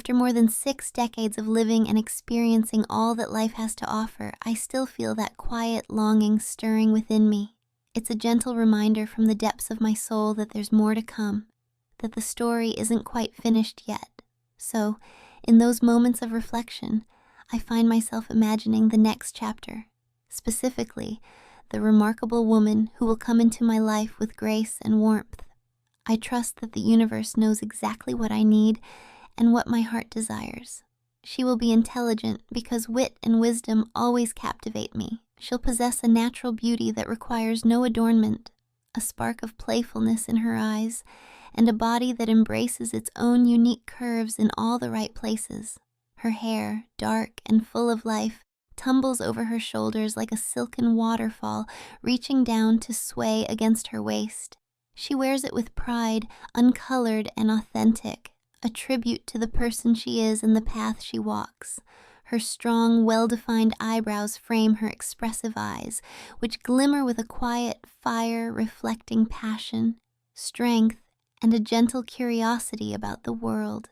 After more than 6 decades of living and experiencing all that life has to offer, I still feel that quiet longing stirring within me. It's a gentle reminder from the depths of my soul that there's more to come, that the story isn't quite finished yet. So, in those moments of reflection, I find myself imagining the next chapter, specifically, the remarkable woman who will come into my life with grace and warmth. I trust that the universe knows exactly what I need and what my heart desires. She will be intelligent because wit and wisdom always captivate me. She'll possess a natural beauty that requires no adornment, a spark of playfulness in her eyes, and a body that embraces its own unique curves in all the right places. Her hair, dark and full of life, tumbles over her shoulders like a silken waterfall, reaching down to sway against her waist. She wears it with pride, uncolored and authentic, a tribute to the person she is and the path she walks. Her strong, well-defined eyebrows frame her expressive eyes, which glimmer with a quiet fire reflecting passion, strength, and a gentle curiosity about the world.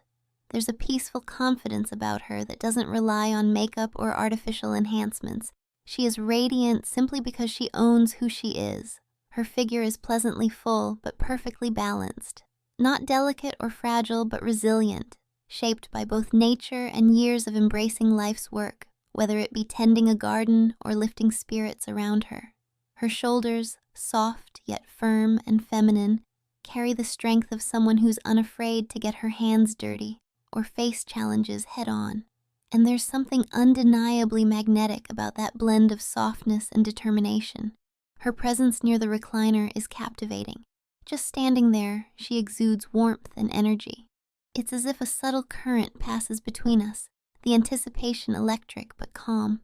There's a peaceful confidence about her that doesn't rely on makeup or artificial enhancements. She is radiant simply because she owns who she is. Her figure is pleasantly full, but perfectly balanced. Not delicate or fragile, but resilient, shaped by both nature and years of embracing life's work, whether it be tending a garden or lifting spirits around her. Her shoulders, soft yet firm and feminine, carry the strength of someone who's unafraid to get her hands dirty or face challenges head-on. And there's something undeniably magnetic about that blend of softness and determination. Her presence near the recliner is captivating. Just standing there, she exudes warmth and energy. It's as if a subtle current passes between us, the anticipation electric but calm.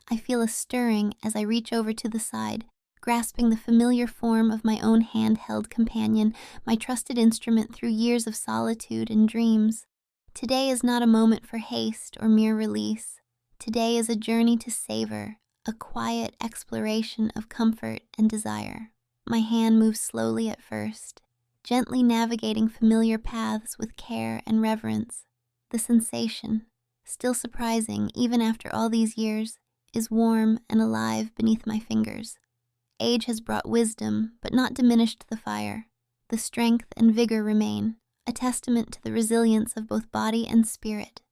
I feel a stirring as I reach over to the side, grasping the familiar form of my own handheld companion, my trusted instrument through years of solitude and dreams. Today is not a moment for haste or mere release. Today is a journey to savor, a quiet exploration of comfort and desire. My hand moves slowly at first, gently navigating familiar paths with care and reverence. The sensation, still surprising even after all these years, is warm and alive beneath my fingers. Age has brought wisdom, but not diminished the fire. The strength and vigor remain, a testament to the resilience of both body and spirit.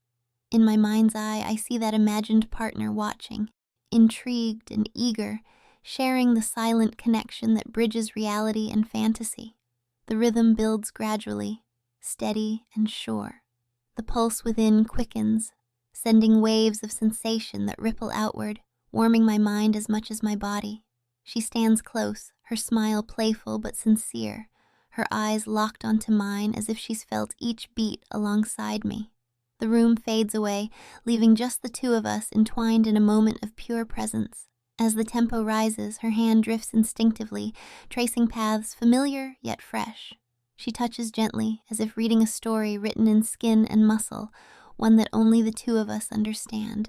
In my mind's eye, I see that imagined partner watching, intrigued and eager, sharing the silent connection that bridges reality and fantasy. The rhythm builds gradually, steady and sure. The pulse within quickens, sending waves of sensation that ripple outward, warming my mind as much as my body. She stands close, her smile playful but sincere, her eyes locked onto mine as if she's felt each beat alongside me. The room fades away, leaving just the two of us entwined in a moment of pure presence. As the tempo rises, her hand drifts instinctively, tracing paths familiar yet fresh. She touches gently, as if reading a story written in skin and muscle, one that only the two of us understand.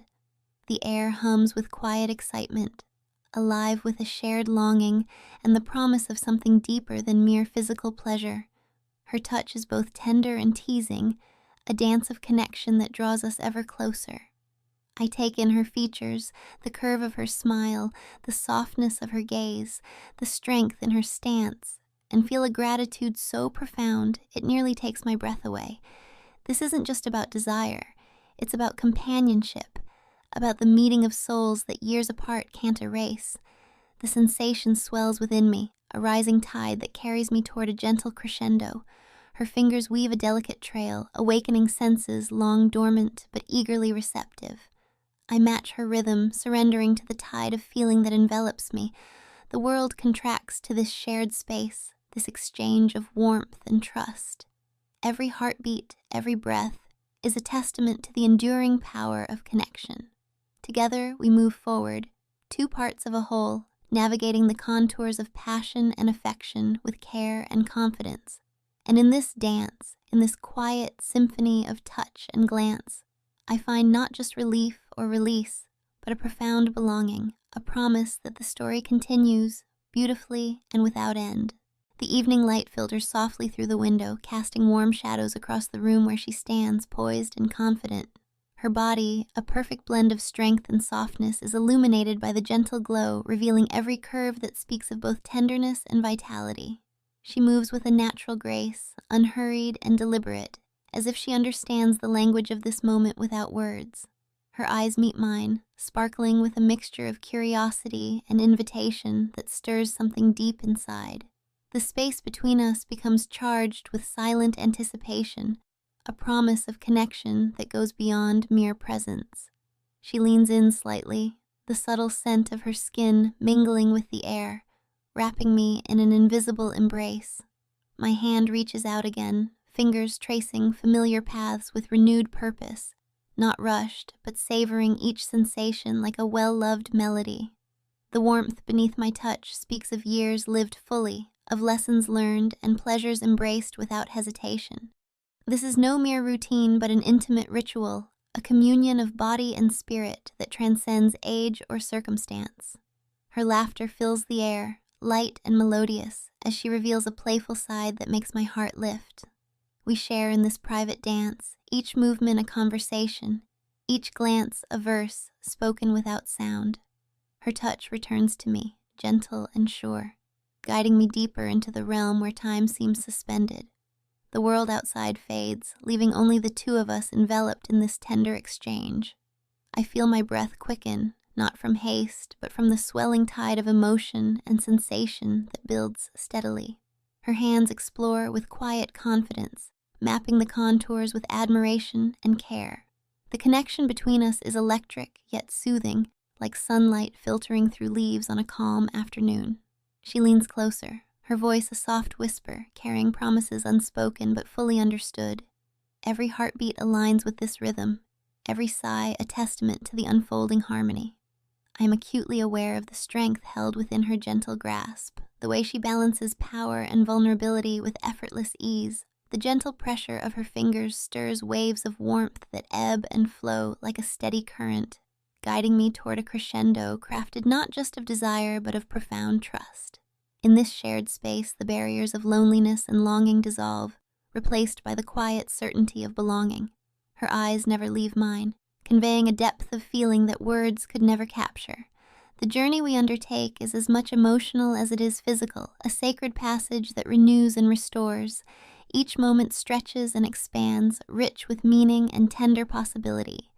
The air hums with quiet excitement, alive with a shared longing and the promise of something deeper than mere physical pleasure. Her touch is both tender and teasing, a dance of connection that draws us ever closer. I take in her features, the curve of her smile, the softness of her gaze, the strength in her stance, and feel a gratitude so profound it nearly takes my breath away. This isn't just about desire, it's about companionship, about the meeting of souls that years apart can't erase. The sensation swells within me, a rising tide that carries me toward a gentle crescendo. Her fingers weave a delicate trail, awakening senses long dormant but eagerly receptive. I match her rhythm, surrendering to the tide of feeling that envelops me. The world contracts to this shared space, this exchange of warmth and trust. Every heartbeat, every breath, is a testament to the enduring power of connection. Together we move forward, two parts of a whole, navigating the contours of passion and affection with care and confidence. And in this dance, in this quiet symphony of touch and glance, I find not just relief or release, but a profound belonging, a promise that the story continues beautifully and without end. The evening light filters softly through the window, casting warm shadows across the room where she stands, poised and confident. Her body, a perfect blend of strength and softness, is illuminated by the gentle glow, revealing every curve that speaks of both tenderness and vitality. She moves with a natural grace, unhurried and deliberate, as if she understands the language of this moment without words. Her eyes meet mine, sparkling with a mixture of curiosity and invitation that stirs something deep inside. The space between us becomes charged with silent anticipation, a promise of connection that goes beyond mere presence. She leans in slightly, the subtle scent of her skin mingling with the air, wrapping me in an invisible embrace. My hand reaches out again, fingers tracing familiar paths with renewed purpose, not rushed, but savoring each sensation like a well-loved melody. The warmth beneath my touch speaks of years lived fully, of lessons learned and pleasures embraced without hesitation. This is no mere routine, but an intimate ritual, a communion of body and spirit that transcends age or circumstance. Her laughter fills the air, light and melodious, as she reveals a playful side that makes my heart lift. We share in this private dance, each movement a conversation, each glance a verse spoken without sound. Her touch returns to me, gentle and sure, guiding me deeper into the realm where time seems suspended. The world outside fades, leaving only the two of us enveloped in this tender exchange. I feel my breath quicken, not from haste, but from the swelling tide of emotion and sensation that builds steadily. Her hands explore with quiet confidence, mapping the contours with admiration and care. The connection between us is electric yet soothing, like sunlight filtering through leaves on a calm afternoon. She leans closer, her voice a soft whisper, carrying promises unspoken but fully understood. Every heartbeat aligns with this rhythm, every sigh a testament to the unfolding harmony. I am acutely aware of the strength held within her gentle grasp, the way she balances power and vulnerability with effortless ease. The gentle pressure of her fingers stirs waves of warmth that ebb and flow like a steady current, guiding me toward a crescendo crafted not just of desire but of profound trust. In this shared space, the barriers of loneliness and longing dissolve, replaced by the quiet certainty of belonging. Her eyes never leave mine, conveying a depth of feeling that words could never capture. The journey we undertake is as much emotional as it is physical, a sacred passage that renews and restores. Each moment stretches and expands, rich with meaning and tender possibility.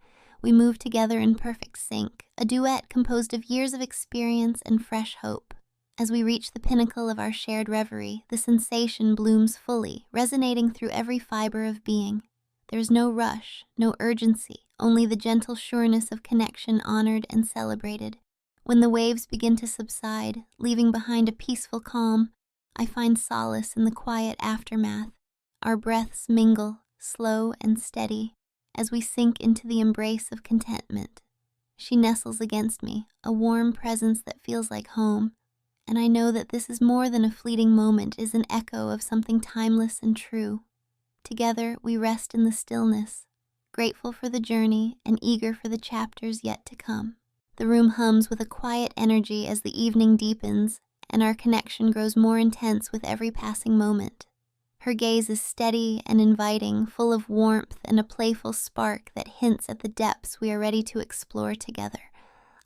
We move together in perfect sync, a duet composed of years of experience and fresh hope. As we reach the pinnacle of our shared reverie, the sensation blooms fully, resonating through every fiber of being. There is no rush, no urgency, only the gentle sureness of connection honored and celebrated. When the waves begin to subside, leaving behind a peaceful calm, I find solace in the quiet aftermath. Our breaths mingle, slow and steady, as we sink into the embrace of contentment. She nestles against me, a warm presence that feels like home, and I know that this is more than a fleeting moment, is an echo of something timeless and true. Together, we rest in the stillness, grateful for the journey and eager for the chapters yet to come. The room hums with a quiet energy as the evening deepens, and our connection grows more intense with every passing moment. Her gaze is steady and inviting, full of warmth and a playful spark that hints at the depths we are ready to explore together.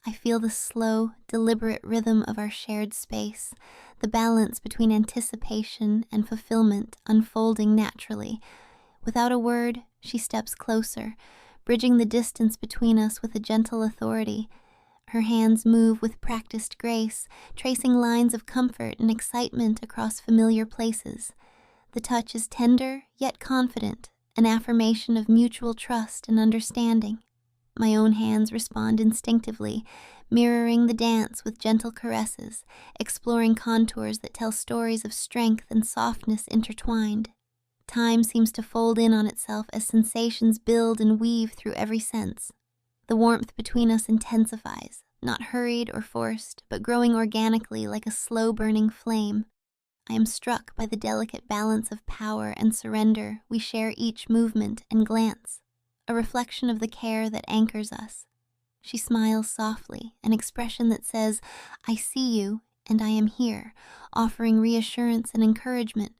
I feel the slow, deliberate rhythm of our shared space, the balance between anticipation and fulfillment unfolding naturally. Without a word, she steps closer, bridging the distance between us with a gentle authority. Her hands move with practiced grace, tracing lines of comfort and excitement across familiar places. The touch is tender, yet confident, an affirmation of mutual trust and understanding. My own hands respond instinctively, mirroring the dance with gentle caresses, exploring contours that tell stories of strength and softness intertwined. Time seems to fold in on itself as sensations build and weave through every sense. The warmth between us intensifies, not hurried or forced, but growing organically like a slow-burning flame. I am struck by the delicate balance of power and surrender we share each movement and glance, a reflection of the care that anchors us. She smiles softly, an expression that says, "I see you," and I am here, offering reassurance and encouragement.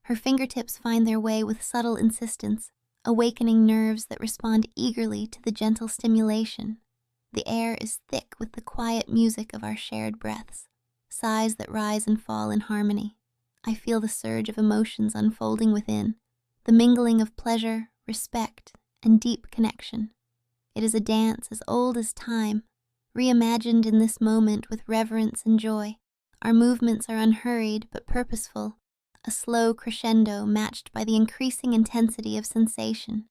Her fingertips find their way with subtle insistence, awakening nerves that respond eagerly to the gentle stimulation. The air is thick with the quiet music of our shared breaths, sighs that rise and fall in harmony. I feel the surge of emotions unfolding within, the mingling of pleasure, respect, and deep connection. It is a dance as old as time, reimagined in this moment with reverence and joy. Our movements are unhurried but purposeful, a slow crescendo matched by the increasing intensity of sensation.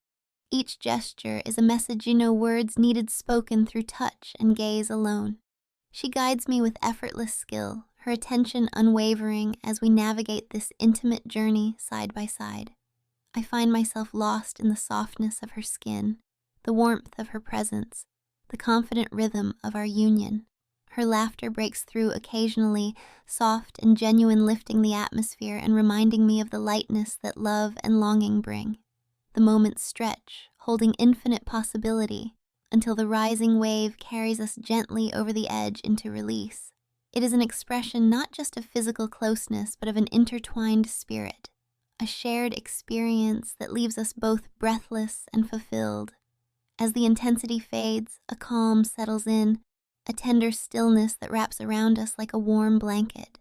Each gesture is a message words needed spoken through touch and gaze alone. She guides me with effortless skill, her attention unwavering as we navigate this intimate journey side by side. I find myself lost in the softness of her skin, the warmth of her presence, the confident rhythm of our union. Her laughter breaks through occasionally, soft and genuine, lifting the atmosphere and reminding me of the lightness that love and longing bring. The moments stretch, holding infinite possibility, until the rising wave carries us gently over the edge into release. It is an expression not just of physical closeness, but of an intertwined spirit, a shared experience that leaves us both breathless and fulfilled. As the intensity fades, a calm settles in, a tender stillness that wraps around us like a warm blanket.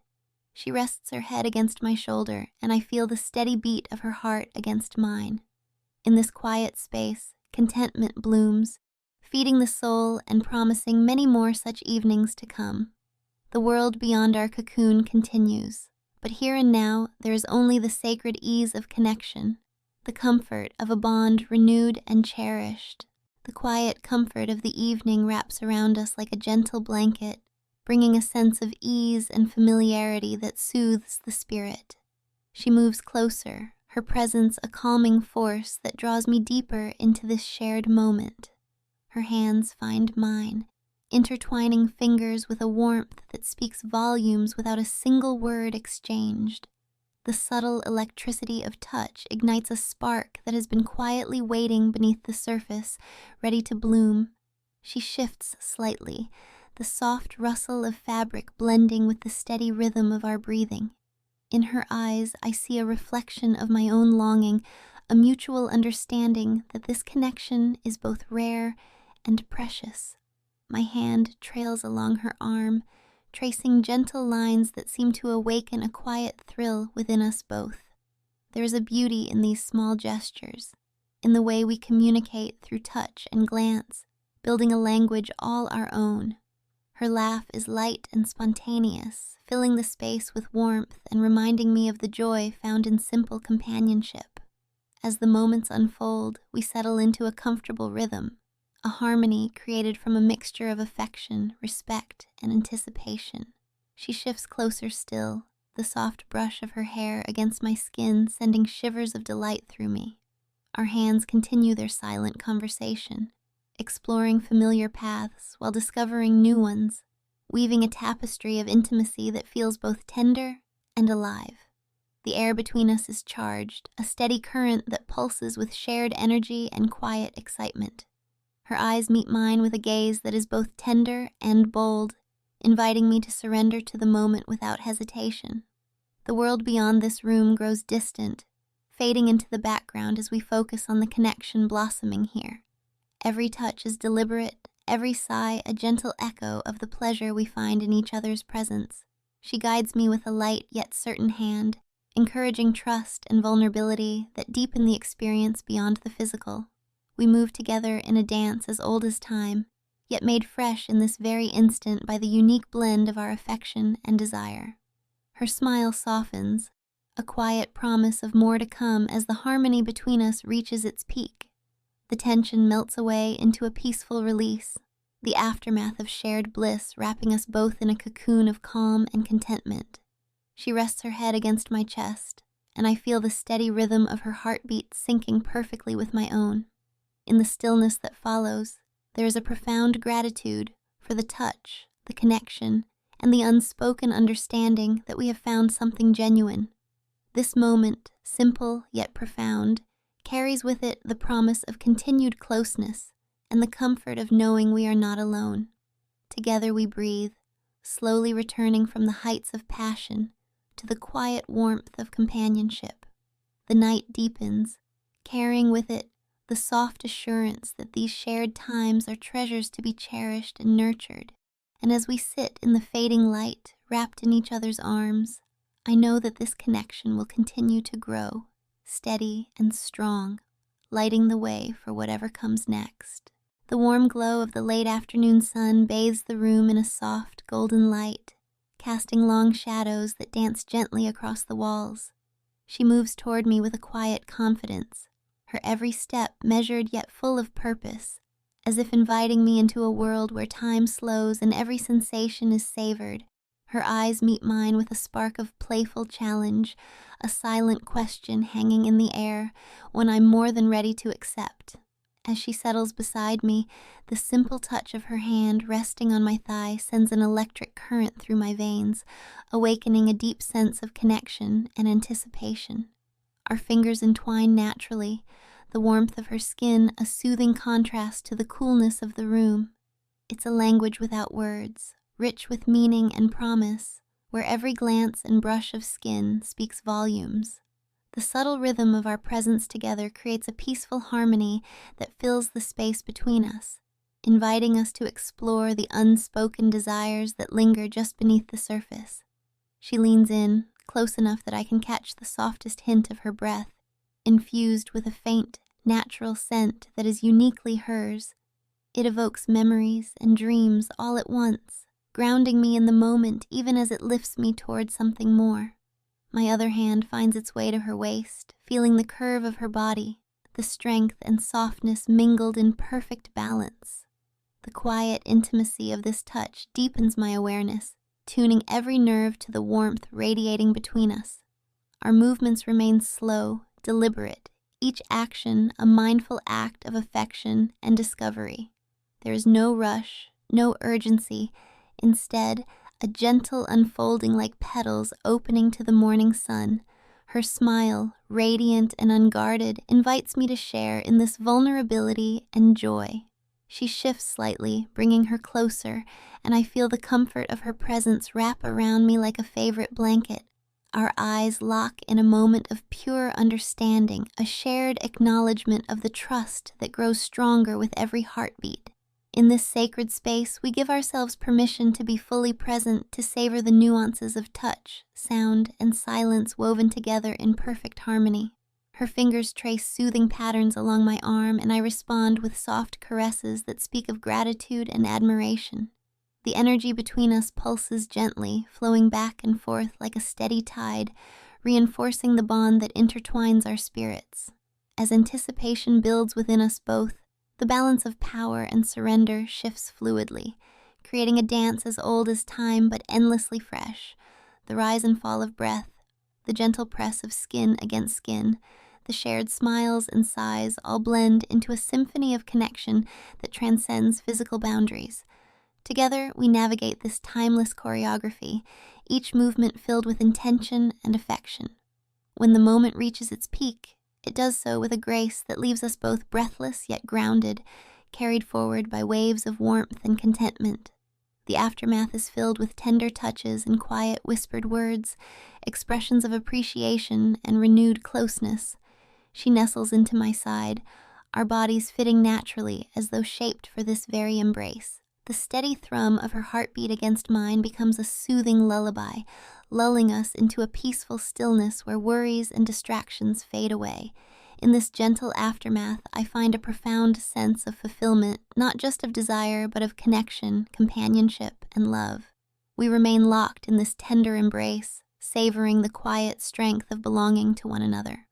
She rests her head against my shoulder, and I feel the steady beat of her heart against mine. In this quiet space, contentment blooms, feeding the soul and promising many more such evenings to come. The world beyond our cocoon continues, but here and now there is only the sacred ease of connection, the comfort of a bond renewed and cherished. The quiet comfort of the evening wraps around us like a gentle blanket, bringing a sense of ease and familiarity that soothes the spirit. She moves closer, her presence a calming force that draws me deeper into this shared moment. Her hands find mine, intertwining fingers with a warmth that speaks volumes without a single word exchanged. The subtle electricity of touch ignites a spark that has been quietly waiting beneath the surface, ready to bloom. She shifts slightly, the soft rustle of fabric blending with the steady rhythm of our breathing. In her eyes, I see a reflection of my own longing, a mutual understanding that this connection is both rare and precious. My hand trails along her arm, tracing gentle lines that seem to awaken a quiet thrill within us both. There is a beauty in these small gestures, in the way we communicate through touch and glance, building a language all our own. Her laugh is light and spontaneous, filling the space with warmth and reminding me of the joy found in simple companionship. As the moments unfold, we settle into a comfortable rhythm, a harmony created from a mixture of affection, respect, and anticipation. She shifts closer still, the soft brush of her hair against my skin sending shivers of delight through me. Our hands continue their silent conversation, exploring familiar paths while discovering new ones, weaving a tapestry of intimacy that feels both tender and alive. The air between us is charged, a steady current that pulses with shared energy and quiet excitement. Her eyes meet mine with a gaze that is both tender and bold, inviting me to surrender to the moment without hesitation. The world beyond this room grows distant, fading into the background as we focus on the connection blossoming here. Every touch is deliberate, every sigh a gentle echo of the pleasure we find in each other's presence. She guides me with a light yet certain hand, encouraging trust and vulnerability that deepen the experience beyond the physical. We move together in a dance as old as time, yet made fresh in this very instant by the unique blend of our affection and desire. Her smile softens, a quiet promise of more to come as the harmony between us reaches its peak. The tension melts away into a peaceful release, the aftermath of shared bliss wrapping us both in a cocoon of calm and contentment. She rests her head against my chest, and I feel the steady rhythm of her heartbeat syncing perfectly with my own. In the stillness that follows, there is a profound gratitude for the touch, the connection, and the unspoken understanding that we have found something genuine. This moment, simple yet profound, carries with it the promise of continued closeness and the comfort of knowing we are not alone. Together we breathe, slowly returning from the heights of passion to the quiet warmth of companionship. The night deepens, carrying with it the soft assurance that these shared times are treasures to be cherished and nurtured. And as we sit in the fading light, wrapped in each other's arms, I know that this connection will continue to grow, steady and strong, lighting the way for whatever comes next. The warm glow of the late afternoon sun bathes the room in a soft golden light, casting long shadows that dance gently across the walls. She moves toward me with a quiet confidence, her every step measured yet full of purpose, as if inviting me into a world where time slows and every sensation is savored. Her eyes meet mine with a spark of playful challenge, a silent question hanging in the air, one I'm more than ready to accept. As she settles beside me, the simple touch of her hand resting on my thigh sends an electric current through my veins, awakening a deep sense of connection and anticipation. Our fingers entwine naturally, the warmth of her skin a soothing contrast to the coolness of the room. It's a language without words, rich with meaning and promise, where every glance and brush of skin speaks volumes. The subtle rhythm of our presence together creates a peaceful harmony that fills the space between us, inviting us to explore the unspoken desires that linger just beneath the surface. She leans in, close enough that I can catch the softest hint of her breath, infused with a faint, natural scent that is uniquely hers. It evokes memories and dreams all at once, grounding me in the moment even as it lifts me toward something more. My other hand finds its way to her waist, feeling the curve of her body, the strength and softness mingled in perfect balance. The quiet intimacy of this touch deepens my awareness, tuning every nerve to the warmth radiating between us. Our movements remain slow, deliberate, each action a mindful act of affection and discovery. There is no rush, no urgency, instead, a gentle unfolding like petals opening to the morning sun. Her smile, radiant and unguarded, invites me to share in this vulnerability and joy. She shifts slightly, bringing her closer, and I feel the comfort of her presence wrap around me like a favorite blanket. Our eyes lock in a moment of pure understanding, a shared acknowledgement of the trust that grows stronger with every heartbeat. In this sacred space, we give ourselves permission to be fully present, to savor the nuances of touch, sound, and silence woven together in perfect harmony. Her fingers trace soothing patterns along my arm, and I respond with soft caresses that speak of gratitude and admiration. The energy between us pulses gently, flowing back and forth like a steady tide, reinforcing the bond that intertwines our spirits. As anticipation builds within us both, the balance of power and surrender shifts fluidly, creating a dance as old as time but endlessly fresh. The rise and fall of breath, the gentle press of skin against skin, the shared smiles and sighs all blend into a symphony of connection that transcends physical boundaries. Together, we navigate this timeless choreography, each movement filled with intention and affection. When the moment reaches its peak, it does so with a grace that leaves us both breathless yet grounded, carried forward by waves of warmth and contentment. The aftermath is filled with tender touches and quiet whispered words, expressions of appreciation and renewed closeness. She nestles into my side, our bodies fitting naturally as though shaped for this very embrace. The steady thrum of her heartbeat against mine becomes a soothing lullaby, lulling us into a peaceful stillness where worries and distractions fade away. In this gentle aftermath, I find a profound sense of fulfillment, not just of desire, but of connection, companionship, and love. We remain locked in this tender embrace, savoring the quiet strength of belonging to one another.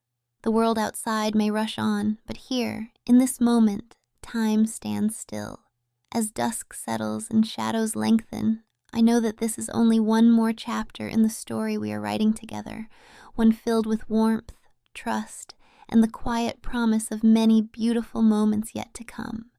The world outside may rush on, but here, in this moment, time stands still. As dusk settles and shadows lengthen, I know that this is only one more chapter in the story we are writing together, one filled with warmth, trust, and the quiet promise of many beautiful moments yet to come.